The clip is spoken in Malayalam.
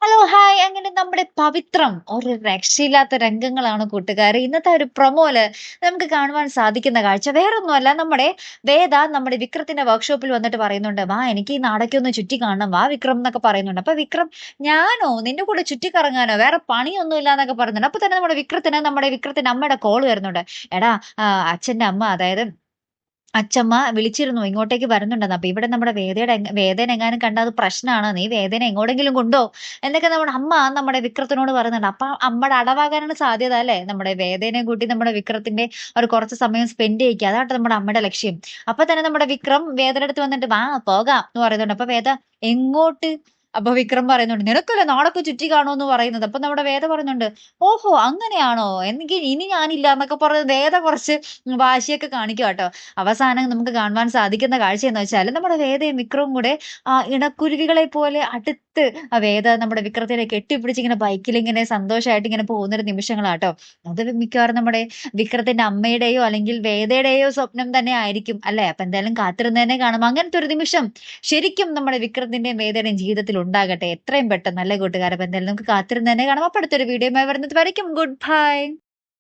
ഹലോ ഹായ് അങ്ങനെ നമ്മുടെ പവിത്രം ഒരു രക്ഷയില്ലാത്ത രംഗങ്ങളാണ് കൂട്ടുകാരെ. ഇന്നത്തെ ഒരു പ്രൊമോല് നമുക്ക് കാണുവാൻ സാധിക്കുന്ന കാഴ്ച വേറൊന്നുമല്ല, നമ്മുടെ വേദ നമ്മുടെ വിക്രത്തിന്റെ വർക്ക്ഷോപ്പിൽ വന്നിട്ട് പറയുന്നുണ്ട്, വാ എനിക്ക് ഈ നാടൊക്കെ ഒന്ന് ചുറ്റി കാണണം, വാ വിക്രം എന്നൊക്കെ പറയുന്നുണ്ട്. അപ്പൊ വിക്രം, ഞാനോ നിന്റെ കൂടെ ചുറ്റിക്കറങ്ങാനോ, വേറെ പണിയൊന്നും ഇല്ല എന്നൊക്കെ പറയുന്നുണ്ട്. അപ്പൊ തന്നെ നമ്മുടെ വിക്രത്തിന്റെ അമ്മയുടെ കോള് വരുന്നുണ്ട്. എടാ, അച്ഛന്റെ അമ്മ, അതായത് അച്ചമ്മ വിളിച്ചിരുന്നു, ഇങ്ങോട്ടേക്ക് വരുന്നുണ്ടെന്ന്. അപ്പൊ ഇവിടെ നമ്മുടെ വേദേനെ എങ്ങാനും കണ്ടാ അത് പ്രശ്നാണ്. നീ വേദേനെ എങ്ങോട്ടെങ്കിലും കൊണ്ടോ എന്നൊക്കെ നമ്മുടെ അമ്മ നമ്മുടെ വിക്രത്തിനോട് പറയുന്നുണ്ട്. അപ്പൊ അമ്മയുടെ അടവാകാനാണ് സാധ്യത അല്ലേ? നമ്മുടെ വേദേനെ കൂട്ടി നമ്മുടെ വിക്രത്തിന്റെ ഒരു കുറച്ച് സമയം സ്പെൻഡ് ചെയ്യിക്കുക. അതാട്ടെ നമ്മുടെ അമ്മയുടെ ലക്ഷ്യം. അപ്പൊ തന്നെ നമ്മുടെ വിക്രം വേദയുടെ അടുത്ത് വന്നിട്ട് വാ പോകാം എന്ന് പറയുന്നുണ്ട്. അപ്പൊ വേദ, എങ്ങോട്ട്? അപ്പൊ വിക്രം പറയുന്നുണ്ട്, നിനക്കല്ലേ നാടൊക്കെ ചുറ്റി കാണുമെന്ന് പറയുന്നത്. അപ്പൊ നമ്മുടെ വേദ പറയുന്നുണ്ട്, ഓഹോ അങ്ങനെയാണോ, എങ്കിൽ ഇനി ഞാനില്ല എന്നൊക്കെ പറഞ്ഞ് വേദ കുറച്ച് വാശിയൊക്കെ കാണിക്കുക കേട്ടോ. അവസാനം നമുക്ക് കാണുവാൻ സാധിക്കുന്ന കാഴ്ച എന്ന് വെച്ചാൽ നമ്മുടെ വേദയും വിക്രവും കൂടെ ഇണക്കുരുവികളെ പോലെ അടുത്ത് വേദ നമ്മുടെ വിക്രത്തിനെ കെട്ടിപ്പിടിച്ച് ഇങ്ങനെ ബൈക്കിൽ ഇങ്ങനെ സന്തോഷമായിട്ട് ഇങ്ങനെ പോകുന്നൊരു നിമിഷങ്ങളാട്ടോ. അത് മിക്കവാറും നമ്മുടെ വിക്രത്തിന്റെ അമ്മയുടെയോ അല്ലെങ്കിൽ വേദയുടെയോ സ്വപ്നം തന്നെ ആയിരിക്കും അല്ലെ? അപ്പൊ എന്തായാലും കാത്തിരുന്നതന്നെ കാണാം അങ്ങനത്തെ ഒരു നിമിഷം ശരിക്കും നമ്മുടെ വിക്രത്തിന്റെയും വേദയുടെയും ജീവിതത്തിൽ ഉണ്ടാകട്ടെ എത്രയും പെട്ടെന്ന്, നല്ല കൂട്ടുകാരെ. അപ്പൊ എന്തായാലും നമുക്ക് കാത്തിരുന്നതന്നെ കാണാം. അപ്പൊ അടുത്തൊരു വീഡിയോ വരുന്നത് വരയ്ക്കും ഗുഡ് ബൈ.